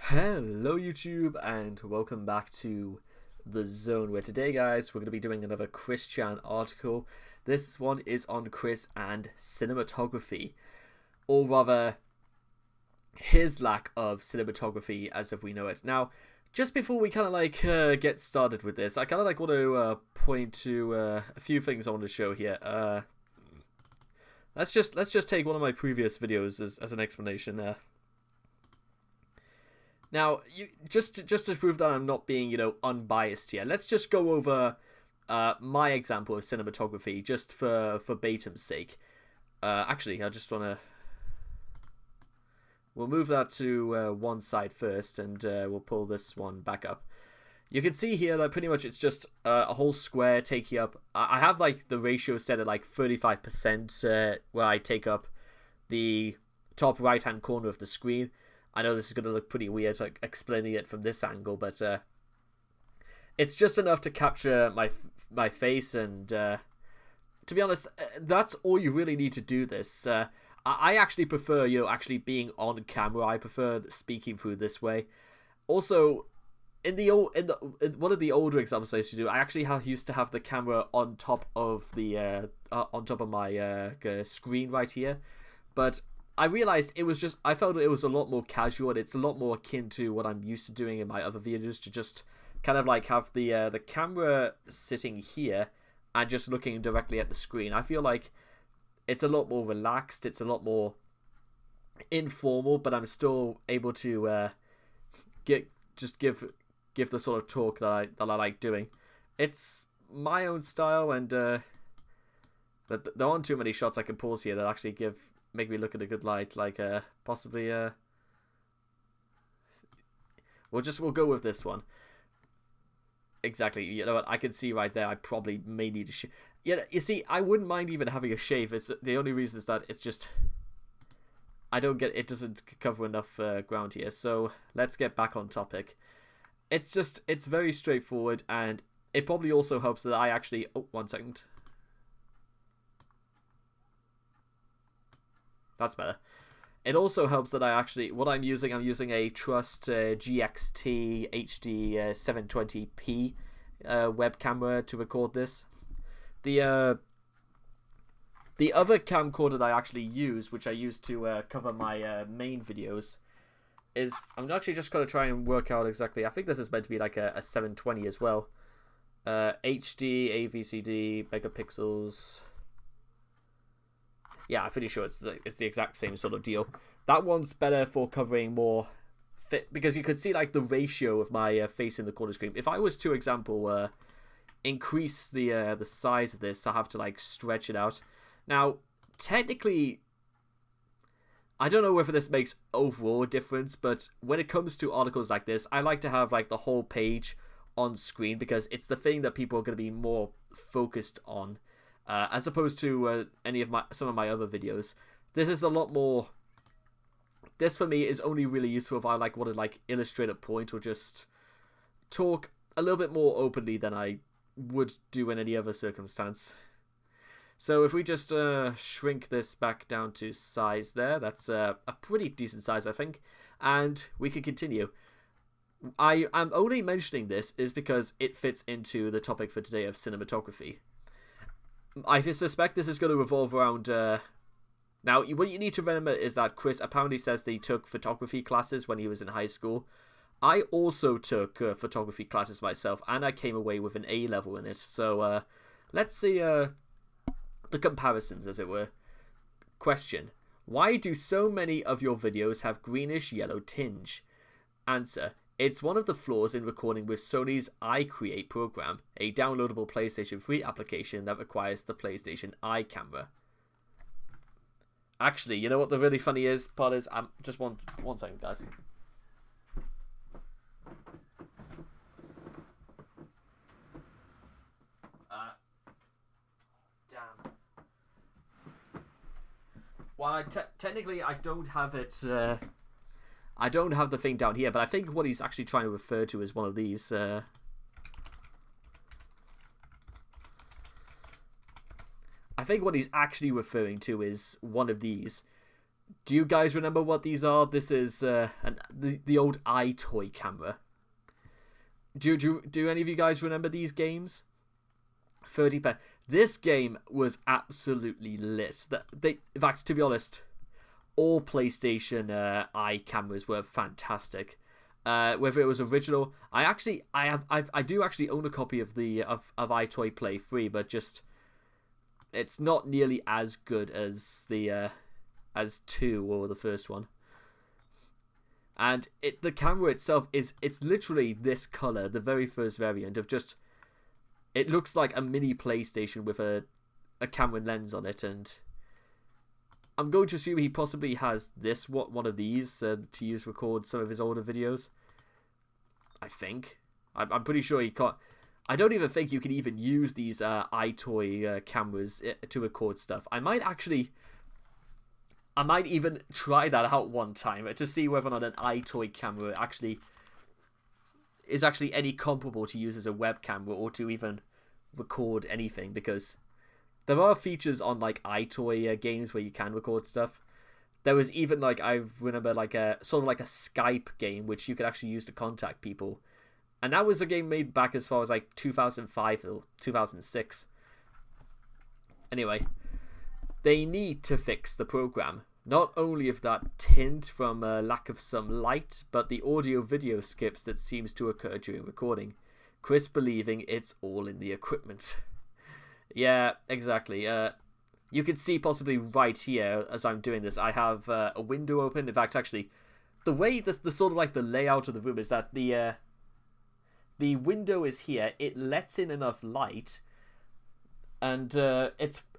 Hello YouTube and welcome back to The Zone, where today guys we're going to be doing another Chris Chan article. This one is on Chris and cinematography, or rather his lack of cinematography as if we know it. Now just before we kind of get started with this, I kind of want to point to a few things I want to show here. Let's just take one of my previous videos as an explanation. Now, just to prove that I'm not being, unbiased here, let's just go over my example of cinematography, just for Batum's sake. Actually, I just want to... We'll move that to one side first, and we'll pull this one back up. You can see here that pretty much it's just a whole square taking up... I have, the ratio set at, 35%, where I take up the top right-hand corner of the screen. I know this is going to look pretty weird, explaining it from this angle, but it's just enough to capture my face, and to be honest, that's all you really need to do this. I actually prefer, actually being on camera. I prefer speaking through this way. Also, in one of the older examples I used to do, I actually used to have the camera on top of the my screen right here, but I realized I felt it was a lot more casual, and it's a lot more akin to what I'm used to doing in my other videos, to just kind of have the camera sitting here and just looking directly at the screen. I feel like it's a lot more relaxed, it's a lot more informal, but I'm still able to give the sort of talk that I like doing. It's my own style, and there aren't too many shots I can pause here that actually make me look at a good light, possibly we'll go with this one. Exactly. You know what, I can see right there I probably may need a shave. Yeah, you see, I wouldn't mind even having a shave. It's the only reason is that it's just it doesn't cover enough ground here. So let's get back on topic. It's very straightforward, and it probably also helps that I actually... Oh, 1 second. That's better. It also helps that I'm using a Trust GXT HD 720p web camera to record this. The other camcorder that I actually use, which I use to cover my main videos, is... I'm actually just going to try and work out exactly... I think this is meant to be like a 720 as well. HD, AVCD, megapixels... Yeah, I'm pretty sure it's the exact same sort of deal. That one's better for covering more fit, because you could see the ratio of my face in the corner screen. If I was to, example, increase the size of this, I have to stretch it out. Now, technically, I don't know whether this makes overall a difference, but when it comes to articles like this, I like to have the whole page on screen, because it's the thing that people are going to be more focused on. As opposed to some of my other videos. This is a lot more... This for me is only really useful if I want to illustrate a point, or just talk a little bit more openly than I would do in any other circumstance. So if we just shrink this back down to size there, that's a pretty decent size, I think, and we can continue. I am only mentioning this is because it fits into the topic for today of cinematography. I suspect this is going to revolve around... Now, what you need to remember is that Chris apparently says that he took photography classes when he was in high school. I also took photography classes myself, and I came away with an A level in it. So, let's see the comparisons, as it were. Question: why do so many of your videos have greenish-yellow tinge? Answer: it's one of the flaws in recording with Sony's iCreate program, a downloadable PlayStation 3 application that requires the PlayStation IToy Camera. Actually, you know what the really funny part is? Just one second, guys. Damn. Well, technically, I don't have it... I don't have the thing down here, but I think what he's actually trying to refer to is one of these. I think what he's actually referring to is one of these. Do you guys remember what these are? This is the old IToy Camera. Do any of you guys remember these games? 30 pounds. This game was absolutely lit. In fact, to be honest, all PlayStation eye cameras were fantastic. Whether it was original, I do actually own a copy of the iToy Play 3, but just it's not nearly as good as the as 2 or the first one. And the camera itself it's literally this color, the very first variant of just. It looks like a mini PlayStation with a camera lens on it, and I'm going to assume he possibly has one of these to use record some of his older videos. I think. I'm pretty sure he can't. I don't even think you can even use these iToy cameras to record stuff. I might even try that out one time to see whether or not an iToy camera is actually any comparable to use as a web camera or to even record anything, because there are features on like iToy games where you can record stuff. There was even like I remember like a sort of like a Skype game which you could actually use to contact people, and that was a game made back as far as like 2005 or 2006. Anyway, they need to fix the program. Not only of that tint from lack of some light, but the audio-video skips that seems to occur during recording. Chris believing it's all in the equipment. Yeah, exactly. You can see possibly right here as I'm doing this, I have a window open. In fact, actually, the way the sort of like the layout of the room is that the window is here. It lets in enough light, and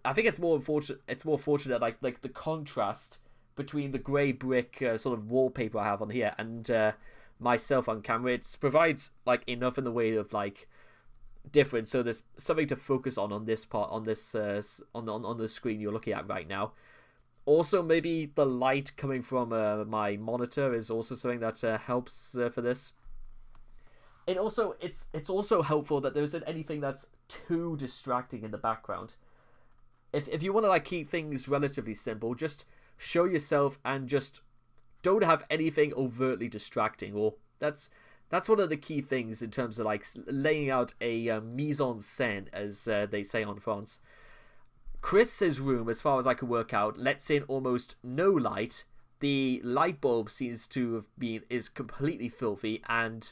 I think it's more fortunate. It's more fortunate, like the contrast between the grey brick sort of wallpaper I have on here and myself on camera. It provides like enough in the way of like difference, so there's something to focus on this part, on this on the screen you're looking at right now. Also, maybe the light coming from my monitor is also something that helps for this. It's also helpful that there isn't anything that's too distracting in the background. If you want to like keep things relatively simple, just show yourself and just don't have anything overtly distracting. Or that's one of the key things in terms of like laying out a mise en scène, as they say en France. Chris's room, as far as I can work out, lets in almost no light. The light bulb seems to have is completely filthy, and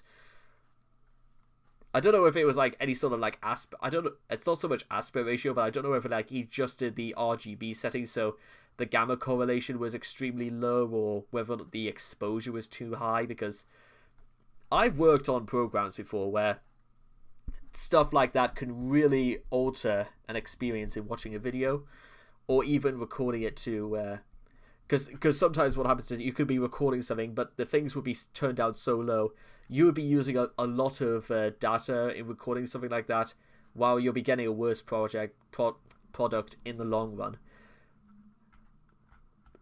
I don't know if it was like any sort of like I don't know. It's not so much aspect ratio, but I don't know if like he adjusted the RGB settings so the gamma correlation was extremely low, or whether the exposure was too high. Because I've worked on programs before where stuff like that can really alter an experience in watching a video, or even recording it to. Because sometimes what happens is you could be recording something, but the things would be turned down so low. You would be using a lot of data in recording something like that, while you'll be getting a worse product in the long run.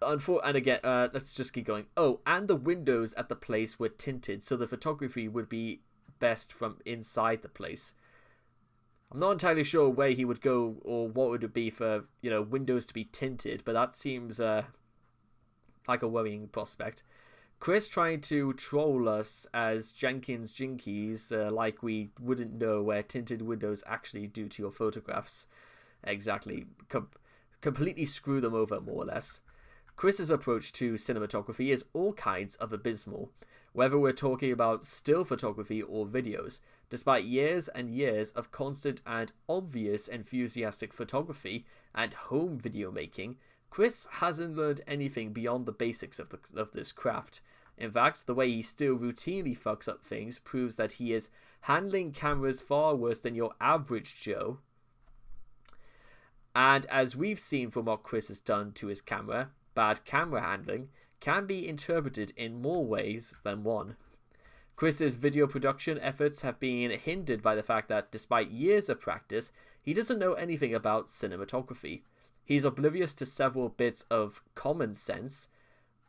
And again, let's just keep going. Oh, and the windows at the place were tinted, so the photography would be best from inside the place. I'm not entirely sure where he would go or what would it be for windows to be tinted, but that seems like a worrying prospect. Chris trying to troll us as Jenkins Jinkies, like we wouldn't know where tinted windows actually do to your photographs. Exactly. Completely screw them over, more or less. Chris's approach to cinematography is all kinds of abysmal, whether we're talking about still photography or videos. Despite years and years of constant and obvious enthusiastic photography and home video making, Chris hasn't learned anything beyond the basics of this craft. In fact, the way he still routinely fucks up things proves that he is handling cameras far worse than your average Joe. And as we've seen from what Chris has done to his camera, bad camera handling can be interpreted in more ways than one. Chris's video production efforts have been hindered by the fact that despite years of practice, he doesn't know anything about cinematography. He's oblivious to several bits of common sense,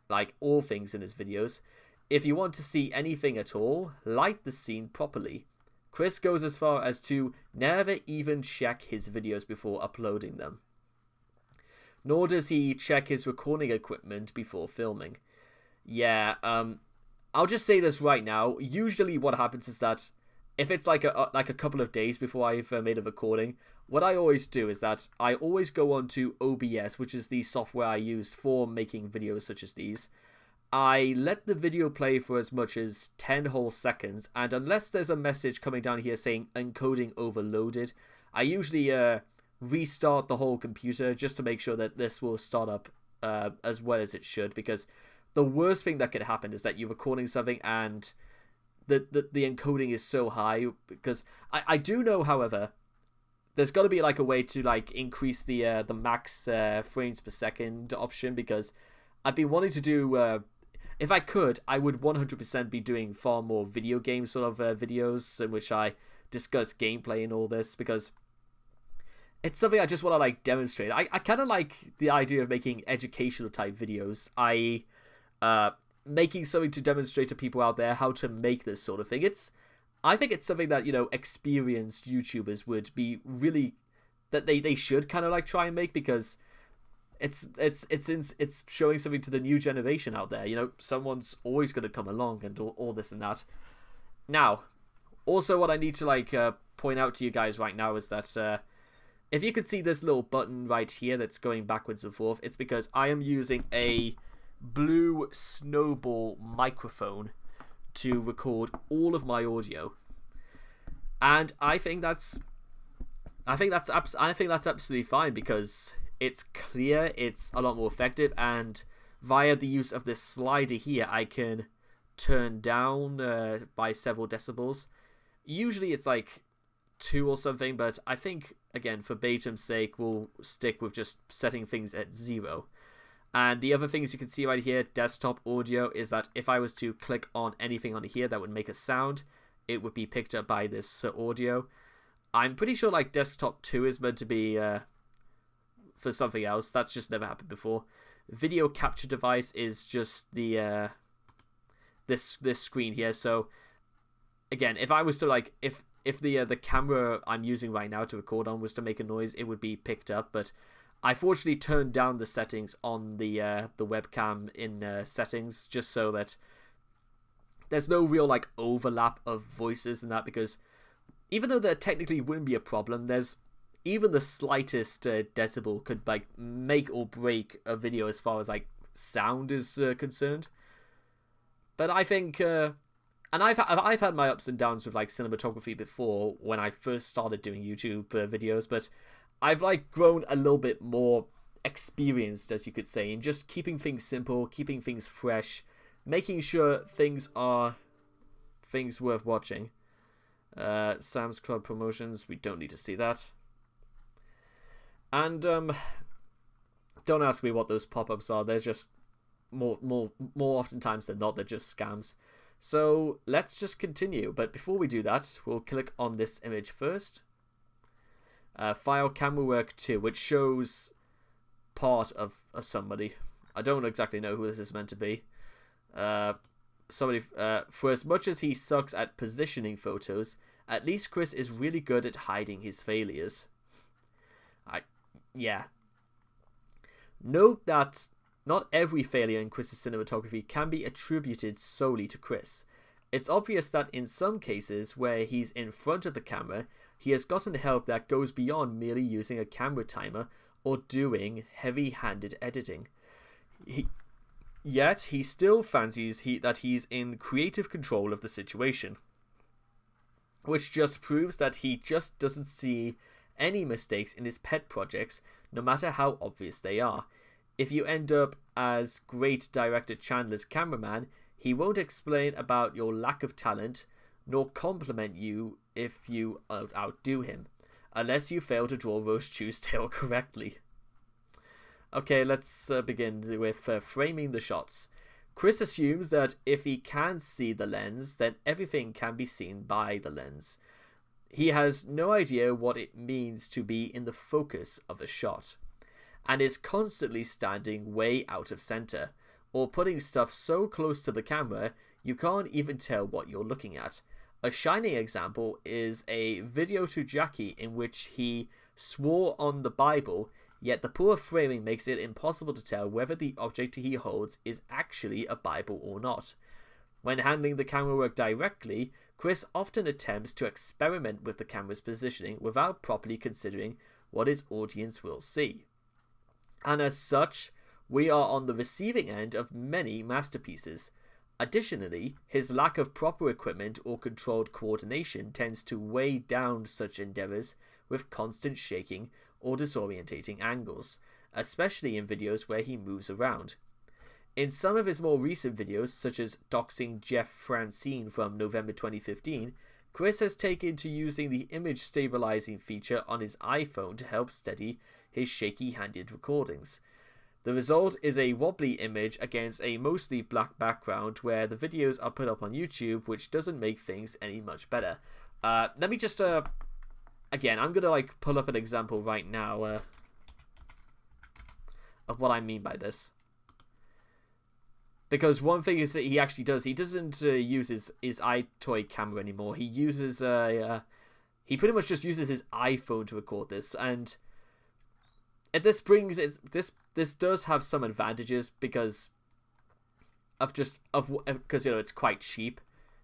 like all things in his videos. If you want to see anything at all, light the scene properly. Chris goes as far as to never even check his videos before uploading them. nor does he check his recording equipment before filming. Yeah, I'll just say this right now. Usually what happens is that if it's like a couple of days before I've made a recording, what I always do is that I always go on to OBS, which is the software I use for making videos such as these. I let the video play for as much as 10 whole seconds, and unless there's a message coming down here saying encoding overloaded, I usually restart the whole computer just to make sure that this will start up as well as it should, because the worst thing that could happen is that you're recording something and the encoding is so high. Because I do know, however, there's got to be like a way to like increase the max frames per second option, because I'd be wanting to do if I could, I would 100% be doing far more video game sort of videos in which I discuss gameplay and all this, because it's something I just want to like demonstrate. I kind of like the idea of making educational type videos, i.e. Making something to demonstrate to people out there how to make this sort of thing. I think it's something that, you know, experienced YouTubers would be really, that they should kind of like try and make, because it's showing something to the new generation out there. You know, someone's always going to come along and all this and that. Now, also what I need to like point out to you guys right now is that if you could see this little button right here that's going backwards and forth, it's because I am using a blue snowball microphone to record all of my audio, and I think that's absolutely fine, because it's clear, it's a lot more effective, and via the use of this slider here, I can turn down by several decibels. Usually it's like 2 or something, but I think, again, for Batum's sake, we'll stick with just setting things at 0. And the other things you can see right here, desktop audio, is that if I was to click on anything on here that would make a sound, it would be picked up by this audio. I'm pretty sure like desktop 2 is meant to be for something else. That's just never happened before. Video capture device is just the this screen here. So again, if I was to like if the camera I'm using right now to record on was to make a noise, it would be picked up. But I fortunately turned down the settings on the webcam in settings, just so that there's no real like overlap of voices and that, because even though there technically wouldn't be a problem, there's even the slightest decibel could like make or break a video as far as like sound is concerned. But I think and I've had my ups and downs with like cinematography before when I first started doing YouTube videos, but I've like grown a little bit more experienced, as you could say, in just keeping things simple, keeping things fresh, making sure things are things worth watching. Sam's Club promotions, we don't need to see that. And don't ask me what those pop-ups are. They're just more oftentimes than not, they're just scams. So let's just continue. But before we do that, we'll click on this image first. File camera work 2, which shows part of somebody. I don't exactly know who this is meant to be. Somebody. For as much as he sucks at positioning photos, at least Chris is really good at hiding his failures. Yeah. Note that not every failure in Chris's cinematography can be attributed solely to Chris. It's obvious that in some cases where he's in front of the camera, he has gotten help that goes beyond merely using a camera timer or doing heavy-handed editing. Yet he still fancies that he's in creative control of the situation, which just proves that he just doesn't see any mistakes in his pet projects, no matter how obvious they are. If you end up as great director Chandler's cameraman, he won't explain about your lack of talent, nor compliment you if you outdo him, unless you fail to draw Rose Chew's tail correctly. Okay, let's begin with framing the shots. Chris assumes that if he can see the lens, then everything can be seen by the lens. He has no idea what it means to be in the focus of a shot, and is constantly standing way out of center, or putting stuff so close to the camera you can't even tell what you're looking at. A shining example is a video to Jackie in which he swore on the Bible yet the poor framing makes it impossible to tell whether the object he holds is actually a Bible or not. When handling the camera work directly, Chris often attempts to experiment with the camera's positioning without properly considering what his audience will see. And as such, we are on the receiving end of many masterpieces. Additionally, his lack of proper equipment or controlled coordination tends to weigh down such endeavors with constant shaking or disorientating angles, especially in videos where he moves around. In some of his more recent videos, such as Doxing Jeff Francine from November 2015, Chris has taken to using the image stabilizing feature on his iPhone to help steady his shaky-handed recordings. The result is a wobbly image against a mostly black background where the videos are put up on YouTube, which doesn't make things any much better. Let me just, again, I'm gonna pull up an example right now of what I mean by this. Because one thing is that he actually does, he doesn't use his IToy Camera anymore. He uses, he pretty much just uses his iPhone to record this, and this brings this does have some advantages because it's quite cheap.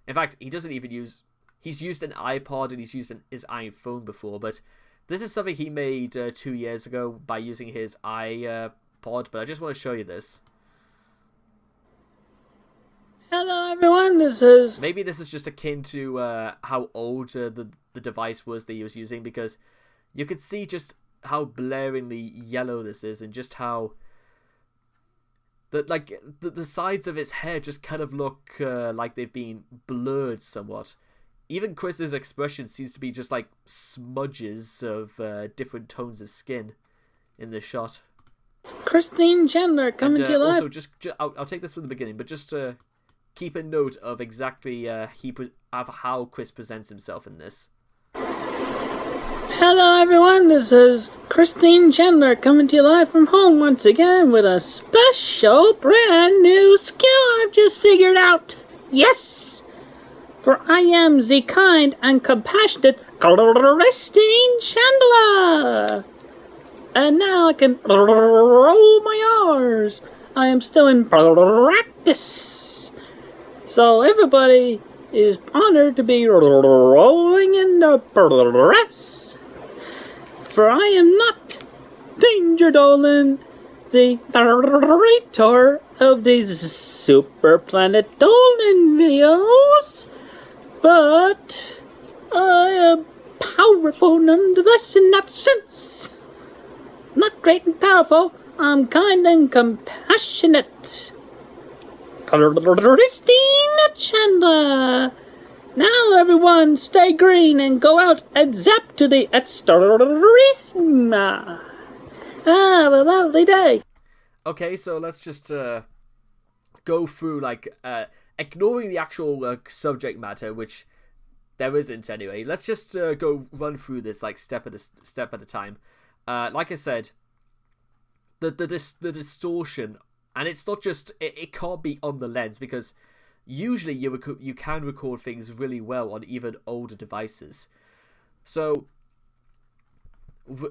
In fact, he doesn't even use, he's used an iPod and he's used his iPhone before, but this is something he made 2 years ago by using his iPod. But I just want to show you this. Hello everyone, Maybe this is just akin to how old the device was that he was using, because you could see just how blaringly yellow this is, and just how the sides of his hair just kind of look like they've been blurred somewhat. Even Chris's expression seems to be just like smudges of different tones of skin in this shot. Christine Chandler coming to you live. Also, I'll take this from the beginning, but just keep a note of exactly how Chris presents himself in this. Hello everyone, this is Christine Chandler coming to you live from home once again with a special brand new skill I've just figured out. Yes! For I am the kind and compassionate Christine Chandler! And now I can roll my R's. I am still in practice. So everybody is honored to be rolling in the press. For I am not Danger Dolan, the narrator of these Super Planet Dolan videos, but I am powerful nonetheless in that sense. Not great and powerful, I'm kind and compassionate. Christine Chandler. Now everyone stay green and go out and zap to the extreme. Have a lovely day. Okay, so let's just go through, ignoring the actual subject matter, which there isn't anyway. Let's just go run through this step at a time. Like I said, the distortion, and it's not just, it can't be on the lens, because usually you can record things really well on even older devices. So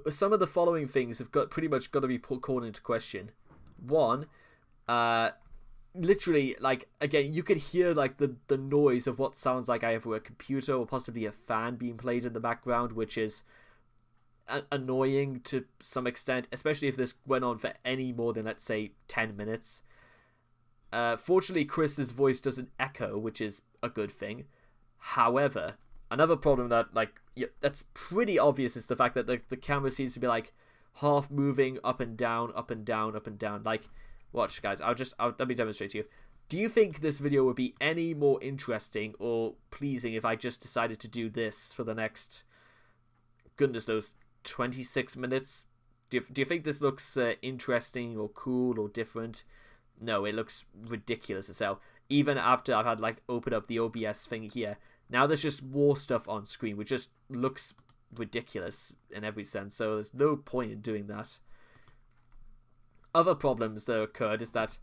some of the following things have pretty much got to be called into question. One, literally, again, you could hear the noise of what sounds like either a computer or possibly a fan being played in the background, which is annoying to some extent, especially if this went on for any more than, let's say, 10 minutes. Fortunately, Chris's voice doesn't echo, which is a good thing. However, another problem that that's pretty obvious is the fact that the camera seems to be half moving up and down, up and down, up and down. Watch, guys. Let me demonstrate to you. Do you think this video would be any more interesting or pleasing if I just decided to do this for the next, goodness knows, 26 minutes? Do you think this looks interesting or cool or different? No, it looks ridiculous as hell. Even after I've had open up the OBS thing here, now there's just more stuff on screen, which just looks ridiculous in every sense. So there's no point in doing that. Other problems that occurred is that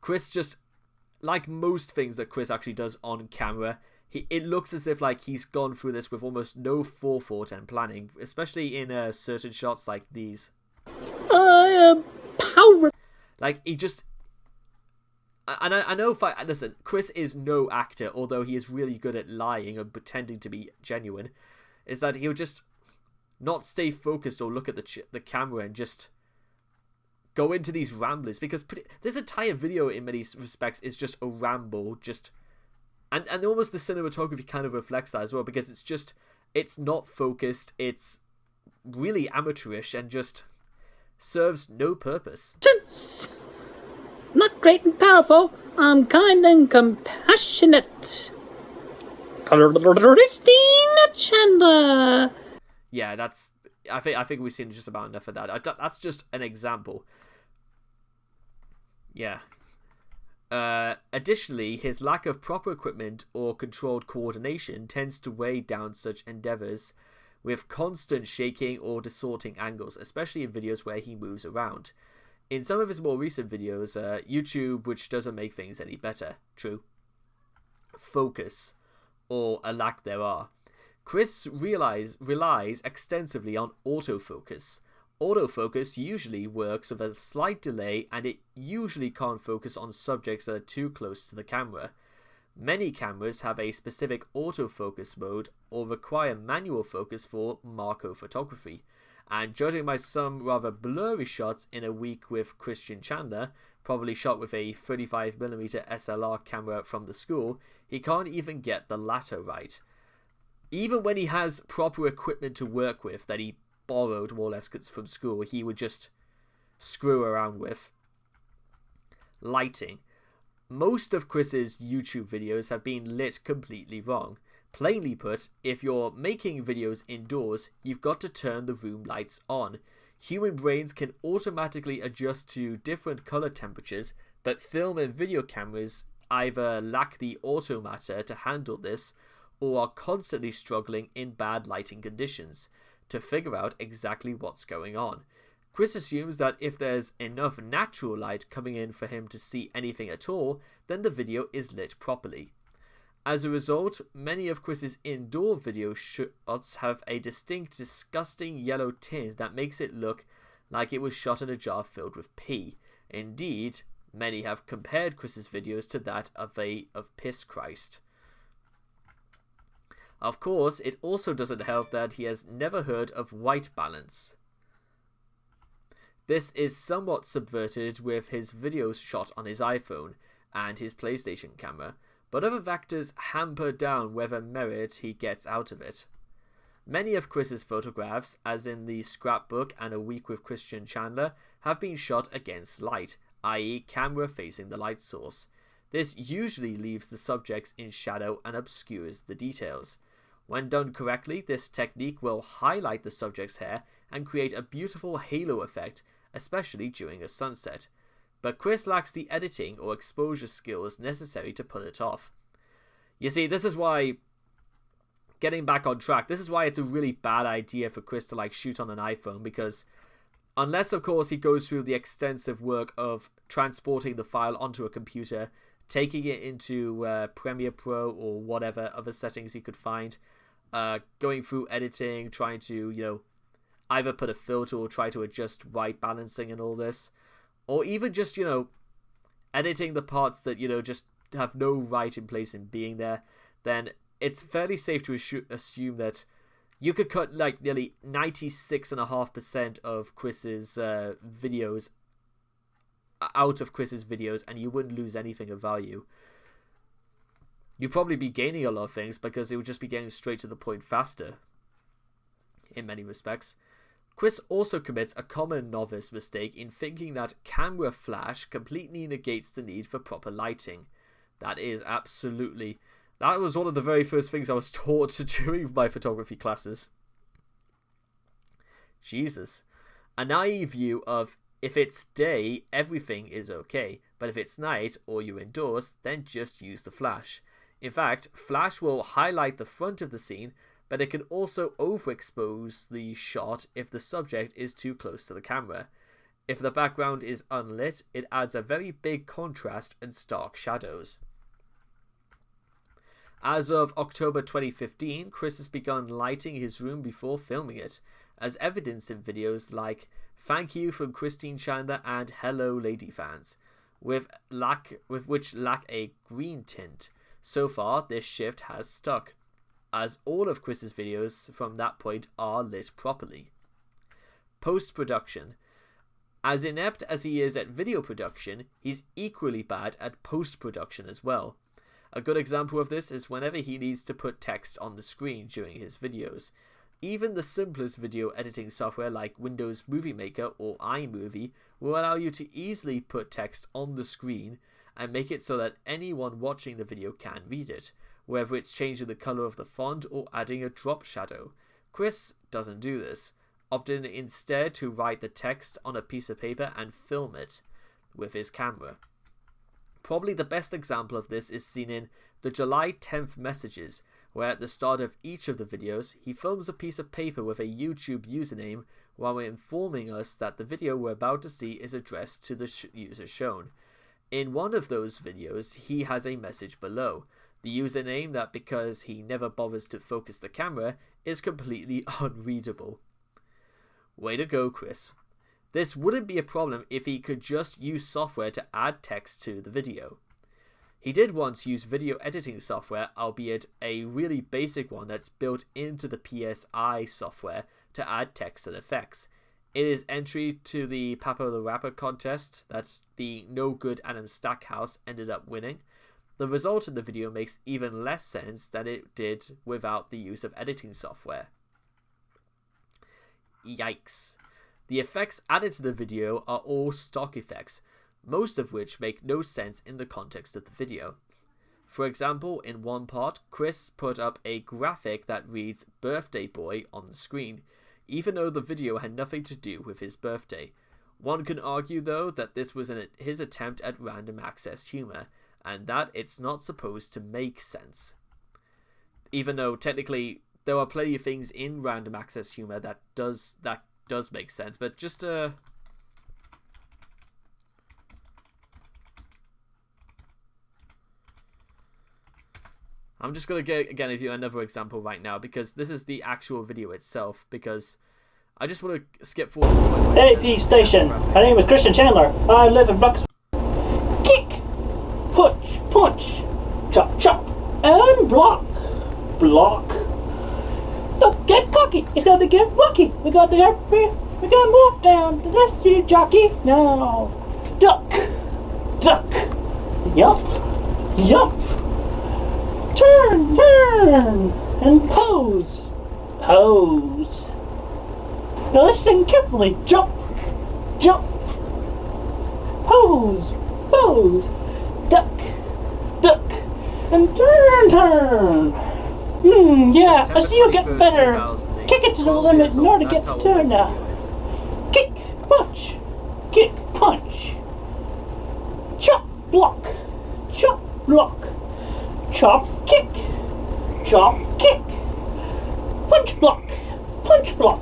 Chris just, like most things that Chris actually does on camera, it looks as if he's gone through this with almost no forethought and planning, especially in certain shots like these. power. Like, he just... And I know if I... Listen, Chris is no actor, although he is really good at lying and pretending to be genuine. Is that he'll just not stay focused or look at the camera and just go into these ramblings. Because this entire video, in many respects, is just a ramble. Just... And almost the cinematography kind of reflects that as well. Because it's just... It's not focused. It's really amateurish and just serves no purpose. Not great and powerful. I'm kind and compassionate. Christina Chandler. Yeah, that's... I think we've seen just about enough of that. That's just an example. Yeah. Additionally, his lack of proper equipment or controlled coordination tends to weigh down such endeavors, with constant shaking or distorting angles, especially in videos where he moves around. In some of his more recent videos, YouTube, which doesn't make things any better. True. Focus, or a lack thereof. Chris relies extensively on autofocus. Autofocus usually works with a slight delay, and it usually can't focus on subjects that are too close to the camera. Many cameras have a specific autofocus mode or require manual focus for macro photography. And judging by some rather blurry shots in A Week with Christian Chandler, probably shot with a 35mm SLR camera from the school, he can't even get the latter right. Even when he has proper equipment to work with that he borrowed more or less from school, he would just screw around with. Lighting. Most of Chris's YouTube videos have been lit completely wrong. Plainly put, if you're making videos indoors, you've got to turn the room lights on. Human brains can automatically adjust to different color temperatures, but film and video cameras either lack the automata to handle this, or are constantly struggling in bad lighting conditions to figure out exactly what's going on. Chris assumes that if there's enough natural light coming in for him to see anything at all, then the video is lit properly. As a result, many of Chris's indoor video shots have a distinct, disgusting yellow tint that makes it look like it was shot in a jar filled with pee. Indeed, many have compared Chris's videos to that of Piss Christ. Of course, it also doesn't help that he has never heard of white balance. This is somewhat subverted with his videos shot on his iPhone and his PlayStation camera, but other factors hamper down whether merit he gets out of it. Many of Chris's photographs, as in the scrapbook and A Week with Christian Chandler, have been shot against light, i.e. camera facing the light source. This usually leaves the subjects in shadow and obscures the details. When done correctly, this technique will highlight the subject's hair and create a beautiful halo effect, especially during a sunset. But Chris lacks the editing or exposure skills necessary to pull it off. You see, this is why, getting back on track, this is why it's a really bad idea for Chris to shoot on an iPhone, because unless of course he goes through the extensive work of transporting the file onto a computer, taking it into Premiere Pro or whatever other settings he could find, going through editing, trying to, either put a filter or try to adjust white balancing and all this, or even just, editing the parts that, just have no right in place in being there, then it's fairly safe to assume that you could cut nearly 96.5% of Chris's videos out of Chris's videos, and you wouldn't lose anything of value. You'd probably be gaining a lot of things because it would just be getting straight to the point faster, in many respects. Chris also commits a common novice mistake in thinking that camera flash completely negates the need for proper lighting. That was one of the very first things I was taught during my photography classes. Jesus. A naive view of, if it's day, everything is okay, but if it's night or you're indoors, then just use the flash. In fact, flash will highlight the front of the scene, but it can also overexpose the shot if the subject is too close to the camera. If the background is unlit, it adds a very big contrast and stark shadows. As of October 2015, Chris has begun lighting his room before filming it, as evidenced in videos like Thank you from Christine Chandler and Hello Lady fans, with which lack a green tint. So far, this shift has stuck, as all of Chris's videos from that point are lit properly. Post-production. As inept as he is at video production, he's equally bad at post-production as well. A good example of this is whenever he needs to put text on the screen during his videos. Even the simplest video editing software like Windows Movie Maker or iMovie will allow you to easily put text on the screen and make it so that anyone watching the video can read it, whether it's changing the color of the font or adding a drop shadow. Chris doesn't do this, opting instead to write the text on a piece of paper and film it with his camera. Probably the best example of this is seen in the July 10th messages, where at the start of each of the videos, he films a piece of paper with a YouTube username while informing us that the video we're about to see is addressed to the user shown. In one of those videos, he has a message below. The username that, because he never bothers to focus the camera, is completely unreadable. Way to go, Chris. This wouldn't be a problem if he could just use software to add text to the video. He did once use video editing software, albeit a really basic one that's built into the PSI software to add text and effects. In his entry to the Papa the Rapper contest that the no good Adam Stackhouse ended up winning, the result in the video makes even less sense than it did without the use of editing software. Yikes. The effects added to the video are all stock effects, most of which make no sense in the context of the video. For example, in one part, Chris put up a graphic that reads "Birthday Boy" on the screen, even though the video had nothing to do with his birthday. One can argue, though, that this was his attempt at random access humor, and that it's not supposed to make sense. Even though, technically, there are plenty of things in random access humor that does make sense, but just I'm just gonna give you another example right now, because this is the actual video itself, because I just want to skip forward to the point where AD Station. My name is Christian Chandler. I live in Bucks. Kick, punch, punch, chop, chop, and block, block. Look, get cocky. It's got to get lucky. We got the airfield. We got to move down to the sea jockey now. Duck, duck, yup, yup. Turn, turn, and pose, pose. Now listen carefully. Jump, jump, pose, pose, duck, duck, and turn, turn. Yeah, I see you get better. Kick it to the limit in order to get the turn now. Kick, punch, kick, punch. Chop, block, chop, block. Chop, kick, chop, kick. Punch, block, punch, block.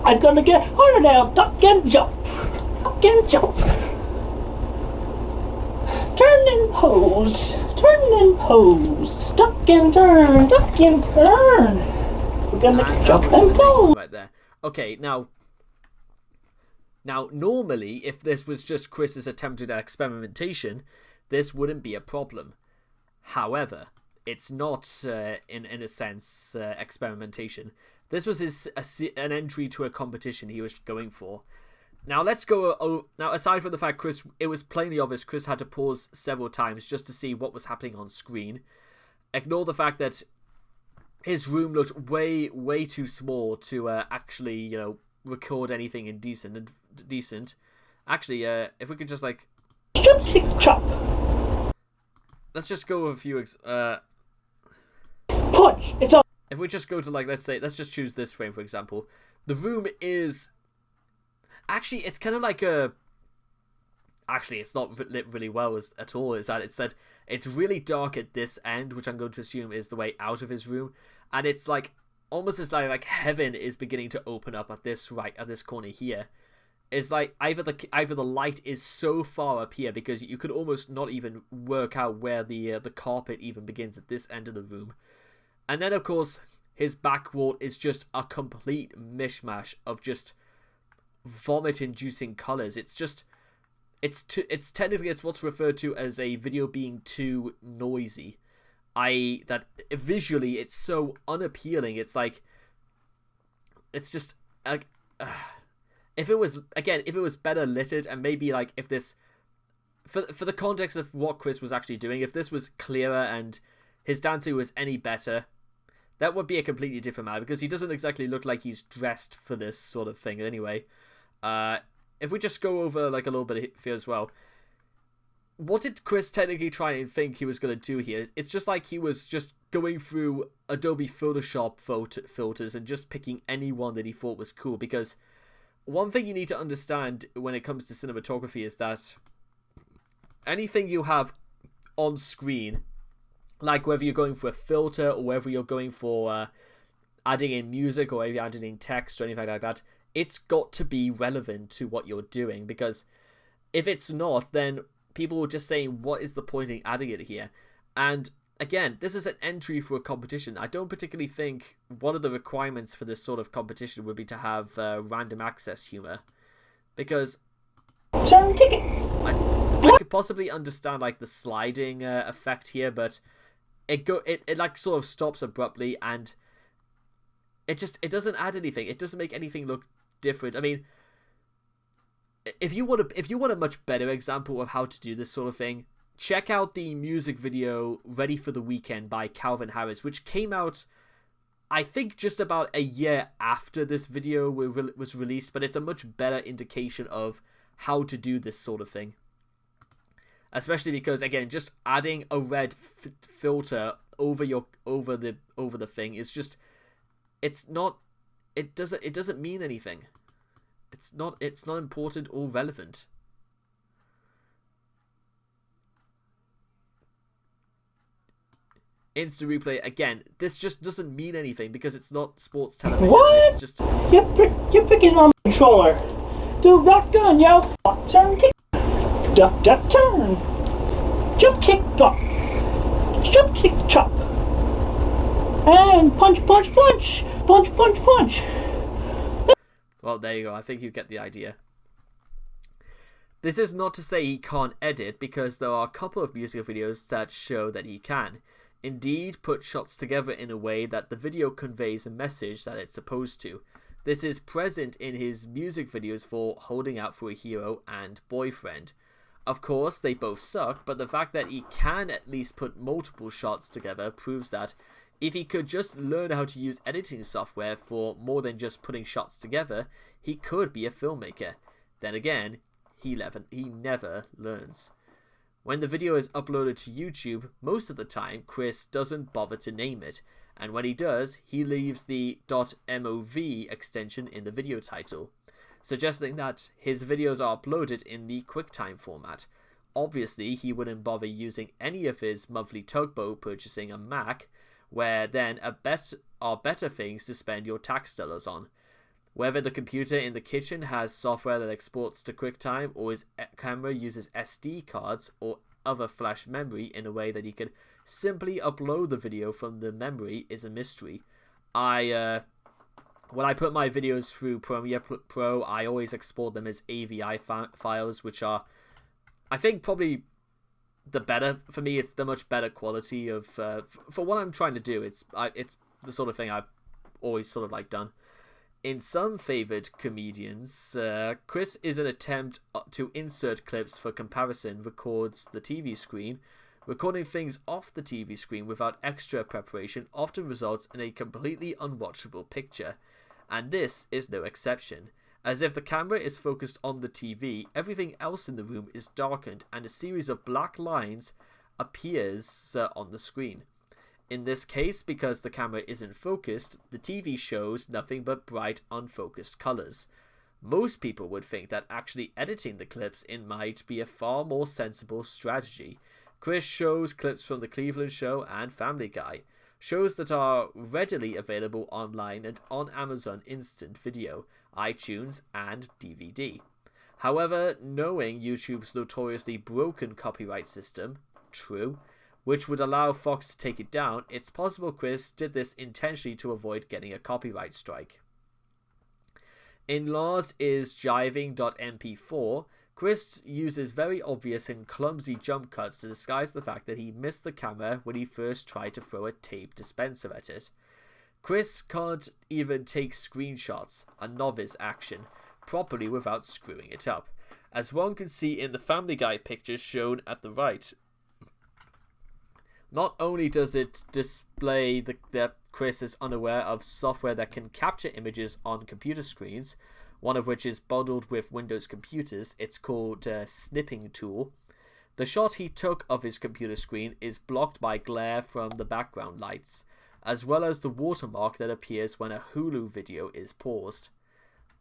I'm gonna get harder now. Duck and jump, duck and jump. Turn and pose, turn and pose. Duck and turn, duck and turn. We're gonna jump and pose. Right there. Okay, now normally, if this was just Chris's attempted experimentation, this wouldn't be a problem. However, it's not, in a sense, experimentation. This was an entry to a competition he was going for. Now let's go. Now, aside from the fact it was plainly obvious Chris had to pause several times just to see what was happening on screen. Ignore the fact that his room looked way, way too small to actually, record anything in decent. Actually, if we could just like, let's just go with a few. Punch. It's all. If we just go to let's just choose this frame for example. The room is. Actually, it's kind of like a. Actually, it's not lit really well at all. It's that it's really dark at this end, which I'm going to assume is the way out of his room, and it's like almost as like heaven is beginning to open up at this corner here. It's like either the light is so far up here because you could almost not even work out where the carpet even begins at this end of the room, and then of course his back wall is just a complete mishmash of just vomit-inducing colors. It's just it's technically it's what's referred to as a video being too noisy. That visually it's so unappealing. It's like it's just if it was better littered, and maybe like if this for the context of what Chris was actually doing, if this was clearer and his dancing was any better, that would be a completely different matter, because he doesn't exactly look like he's dressed for this sort of thing anyway. If we just go over like a little bit here as well, what did Chris technically try and think he was going to do here? It's just like he was just going through Adobe Photoshop filters and just picking any one that he thought was cool, because one thing you need to understand when it comes to cinematography is that anything you have on screen, like whether you're going for a filter or whether you're going for adding in music or whether you're adding in text or anything like that, it's got to be relevant to what you're doing, because if it's not, then people will just say, what is the point in adding it here? And again, this is an entry for a competition. I don't particularly think one of the requirements for this sort of competition would be to have random access humor, because I could possibly understand like the sliding effect here, but it like sort of stops abruptly, and it doesn't add anything. It doesn't make anything look different. I mean, if you want a much better example of how to do this sort of thing, check out the music video "Ready for the Weekend" by Calvin Harris, which came out, I think, just about a year after this video was released, but it's a much better indication of how to do this sort of thing. Especially because, again, just adding a red filter over the thing is just, it doesn't mean anything. It's not important or relevant. Instant replay, again, this just doesn't mean anything because it's not sports television. What? It's just You're picking on the controller. Do rock gun, yo. Turn kick. Duck, duck, turn. Jump, kick, duck. Jump, kick, chop. And punch, punch, punch. Punch, punch, punch. Well, there you go. I think you get the idea. This is not to say he can't edit, because there are a couple of music videos that show that he can indeed put shots together in a way that the video conveys a message that it's supposed to. This is present in his music videos for Holding Out for a Hero and Boyfriend. Of course, they both suck, but the fact that he can at least put multiple shots together proves that if he could just learn how to use editing software for more than just putting shots together, he could be a filmmaker. Then again, he never learns. When the video is uploaded to YouTube, most of the time Chris doesn't bother to name it, and when he does, he leaves the .mov extension in the video title, suggesting that his videos are uploaded in the QuickTime format. Obviously, he wouldn't bother using any of his monthly tugboat purchasing a Mac, where then are better things to spend your tax dollars on. Whether the computer in the kitchen has software that exports to QuickTime, or his camera uses SD cards or other flash memory in a way that he can simply upload the video from the memory, is a mystery. When I put my videos through Premiere Pro, I always export them as AVI files, which are, I think, probably the better, for me, it's the much better quality of, for what I'm trying to do, it's the sort of thing I've always sort of like done. In some favored comedians, Chris, is an attempt to insert clips for comparison, records the TV screen. Recording things off the TV screen without extra preparation often results in a completely unwatchable picture, and this is no exception. As if the camera is focused on the TV, everything else in the room is darkened and a series of black lines appears on the screen. In this case, because the camera isn't focused, the TV shows nothing but bright, unfocused colors. Most people would think that actually editing the clips in might be a far more sensible strategy. Chris shows clips from The Cleveland Show and Family Guy, shows that are readily available online and on Amazon Instant Video, iTunes, and DVD. However, knowing YouTube's notoriously broken copyright system, true, which would allow Fox to take it down, it's possible Chris did this intentionally to avoid getting a copyright strike. In Lars is jiving.mp4, Chris uses very obvious and clumsy jump cuts to disguise the fact that he missed the camera when he first tried to throw a tape dispenser at it. Chris can't even take screenshots, a novice action, properly without screwing it up, as one can see in the Family Guy pictures shown at the right. Not only does it display that Chris is unaware of software that can capture images on computer screens, one of which is bundled with Windows computers. It's called Snipping Tool. The shot he took of his computer screen is blocked by glare from the background lights, as well as the watermark that appears when a Hulu video is paused.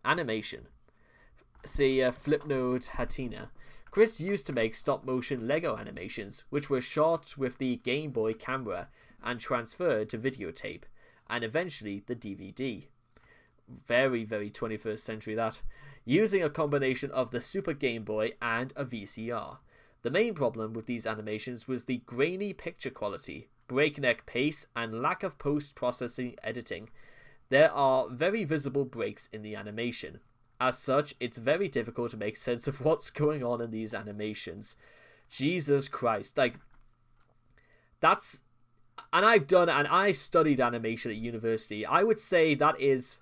Animation. See Flipnode Hatina. Chris used to make stop-motion Lego animations, which were shot with the Game Boy camera and transferred to videotape, and eventually the DVD. Very, very 21st century that. Using a combination of the Super Game Boy and a VCR. The main problem with these animations was the grainy picture quality, breakneck pace, and lack of post-processing editing. There are very visible breaks in the animation. As such, it's very difficult to make sense of what's going on in these animations. Jesus Christ, like, that's, and I studied animation at university. I would say that is,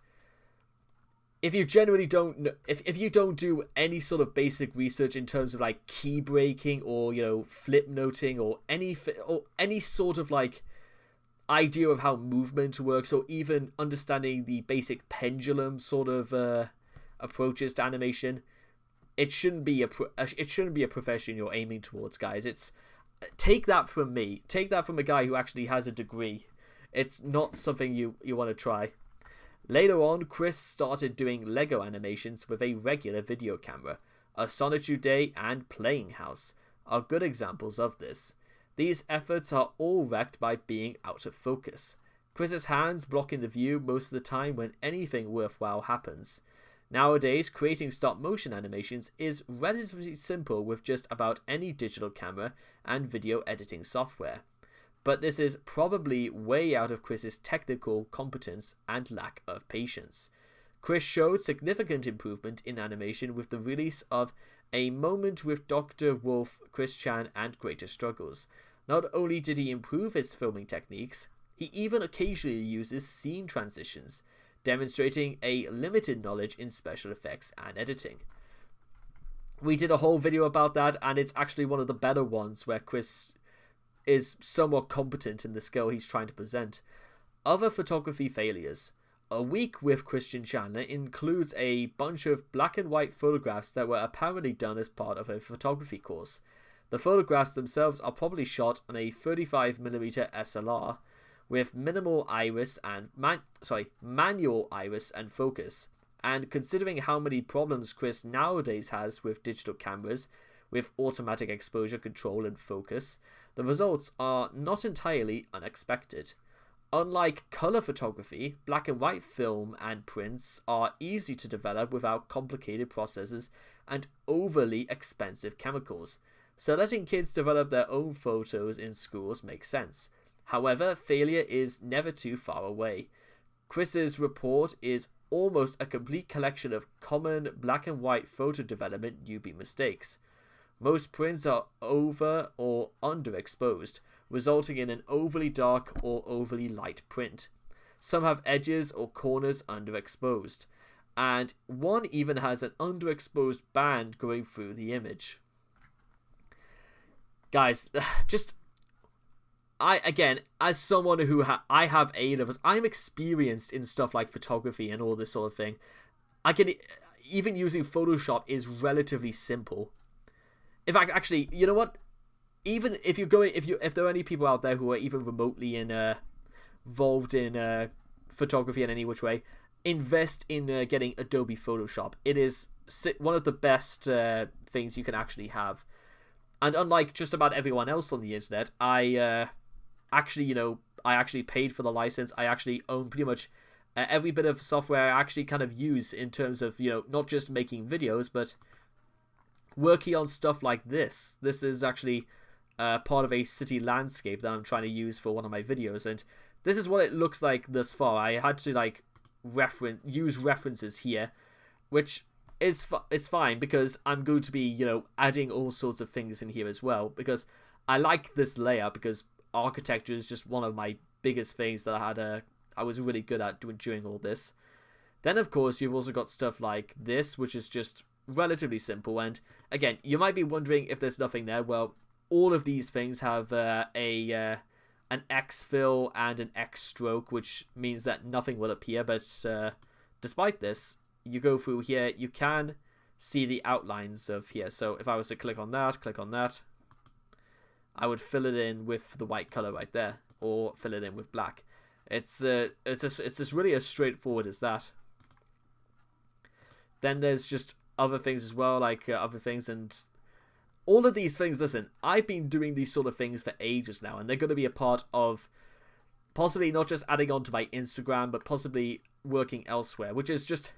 if you generally don't, if you don't do any sort of basic research in terms of like key breaking or, you know, flip noting or any sort of like idea of how movement works, or even understanding the basic pendulum sort of approaches to animation, it shouldn't be a profession you're aiming towards, guys. It's, take that from me, take that from a guy who actually has a degree. It's not something you want to try. Later on, Chris started doing Lego animations with a regular video camera. A Solitude Day and Playing House are good examples of this. These efforts are all wrecked by being out of focus. Chris's hands blocking the view most of the time when anything worthwhile happens. Nowadays, creating stop-motion animations is relatively simple with just about any digital camera and video editing software. But this is probably way out of Chris's technical competence and lack of patience. Chris showed significant improvement in animation with the release of A Moment with Dr. Wolf, Chris Chan, and Greater Struggles. Not only did he improve his filming techniques, he even occasionally uses scene transitions, demonstrating a limited knowledge in special effects and editing. We did a whole video about that, and it's actually one of the better ones where Chris is somewhat competent in the skill he's trying to present. Other photography failures. A Week with Christian Chandler includes a bunch of black and white photographs that were apparently done as part of a photography course. The photographs themselves are probably shot on a 35mm SLR with minimal iris and manual iris and focus. And considering how many problems Chris nowadays has with digital cameras, with automatic exposure control and focus, the results are not entirely unexpected. Unlike color photography, black and white film and prints are easy to develop without complicated processes and overly expensive chemicals, so letting kids develop their own photos in schools makes sense. However, failure is never too far away. Chris's report is almost a complete collection of common black and white photo development newbie mistakes. Most prints are over or underexposed, resulting in an overly dark or overly light print. Some have edges or corners underexposed, and one even has an underexposed band going through the image. Guys, again, as someone who I have A-levels, I'm experienced in stuff like photography and all this sort of thing. Even using Photoshop is relatively simple. In fact, actually, you know what? Even if there are any people out there who are even remotely involved in photography in any which way, invest in getting Adobe Photoshop. It is one of the best things you can actually have. And unlike just about everyone else on the internet, I actually paid for the license. I actually own pretty much every bit of software I actually kind of use in terms of, not just making videos, but working on stuff like this. This is actually part of a city landscape that I'm trying to use for one of my videos, and this is what it looks like thus far. I had to use references here, which is it's fine because I'm going to be, you know, adding all sorts of things in here as well, because I like this layout, because architecture is just one of my biggest things that I was really good at doing during all this. Then of course you've also got stuff like this, which is just relatively simple, and again, you might be wondering if there's nothing there. Well, all of these things have an X fill and an X stroke, which means that nothing will appear, but despite this, you go through here, you can see the outlines of here. So if I was to click on that, I would fill it in with the white color right there, or fill it in with black. It's just really as straightforward as that. Then there's just other things as well, like other things, and all of these things. Listen, I've been doing these sort of things for ages now, and they're going to be a part of possibly not just adding on to my Instagram, but possibly working elsewhere, which is just,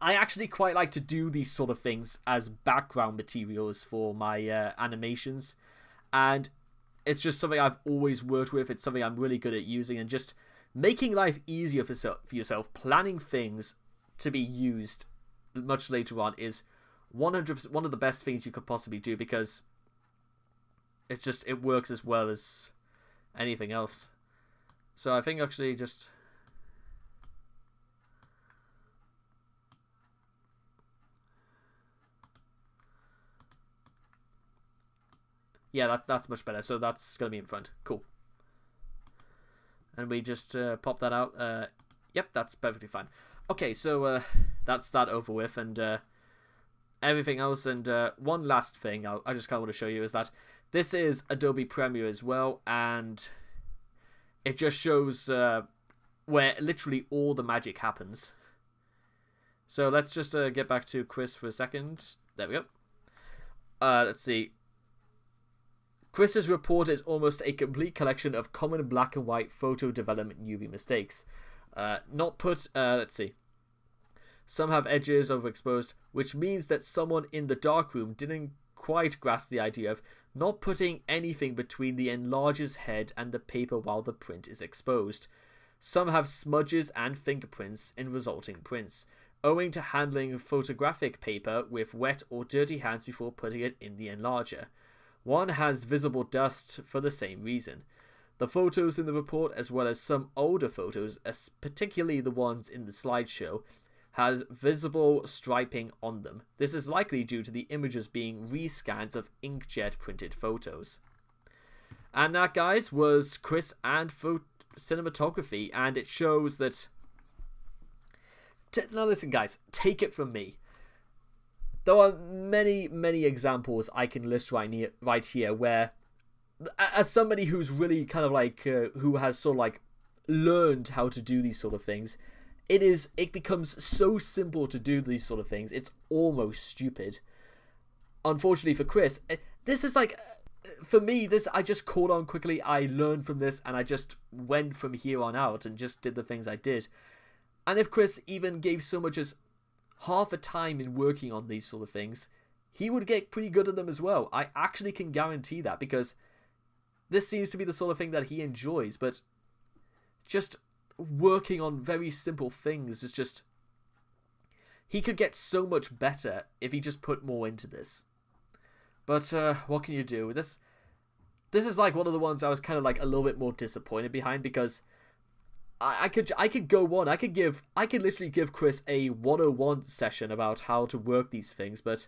I actually quite like to do these sort of things as background materials for my animations, and it's just something I've always worked with. It's something I'm really good at using, and just making life easier for yourself, planning things to be used much later on is 100% one of the best things you could possibly do, because it's just, it works as well as anything else. So I think actually just, yeah, that's much better. So that's going to be in front. Cool. And we just pop that out. Yep, that's perfectly fine. Okay, so that's that over with, and everything else. And one last thing I just kind of want to show you is that this is Adobe Premiere as well, and it just shows where literally all the magic happens. So let's just get back to Chris for a second. There we go. Let's see. Chris's report is almost a complete collection of common black and white photo development newbie mistakes. Let's see. Some have edges overexposed, which means that someone in the darkroom didn't quite grasp the idea of not putting anything between the enlarger's head and the paper while the print is exposed. Some have smudges and fingerprints in resulting prints, owing to handling photographic paper with wet or dirty hands before putting it in the enlarger. One has visible dust for the same reason. The photos in the report, as well as some older photos, particularly the ones in the slideshow, has visible striping on them. This is likely due to the images being rescans of inkjet printed photos. And that, guys, was Chris and Cinematography, and it shows that... Now listen, guys, take it from me. There are many, many examples I can list right here where, as somebody who's really kind of like, who has sort of like learned how to do these sort of things, it becomes so simple to do these sort of things, it's almost stupid. Unfortunately for Chris, this is like, for me, I just caught on quickly, I learned from this, and I just went from here on out and just did the things I did. And if Chris even gave so much as half a time in working on these sort of things, he would get pretty good at them as well. I actually can guarantee that, because this seems to be the sort of thing that he enjoys, but just working on very simple things is just... He could get so much better if he just put more into this. But what can you do? This is like one of the ones I was kind of like a little bit more disappointed behind, because I could go on. I could literally give Chris a 101 session about how to work these things, but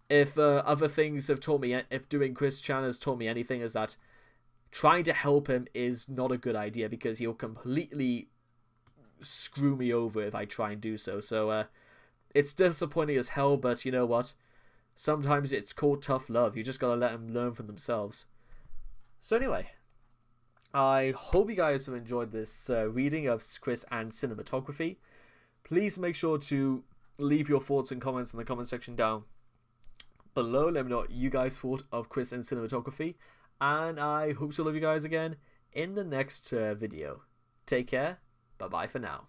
if other things have taught me, if doing Chris Chan has taught me anything, is that trying to help him is not a good idea, because he'll completely screw me over if I try and do so. So it's disappointing as hell, but you know what? Sometimes it's called tough love. You just gotta let them learn for themselves. So anyway, I hope you guys have enjoyed this reading of Chris and Cinematography. Please make sure to leave your thoughts and comments in the comment section down below. Let me know what you guys thought of Chris and Cinematography. And I hope to love you guys again in the next video. Take care. Bye-bye for now.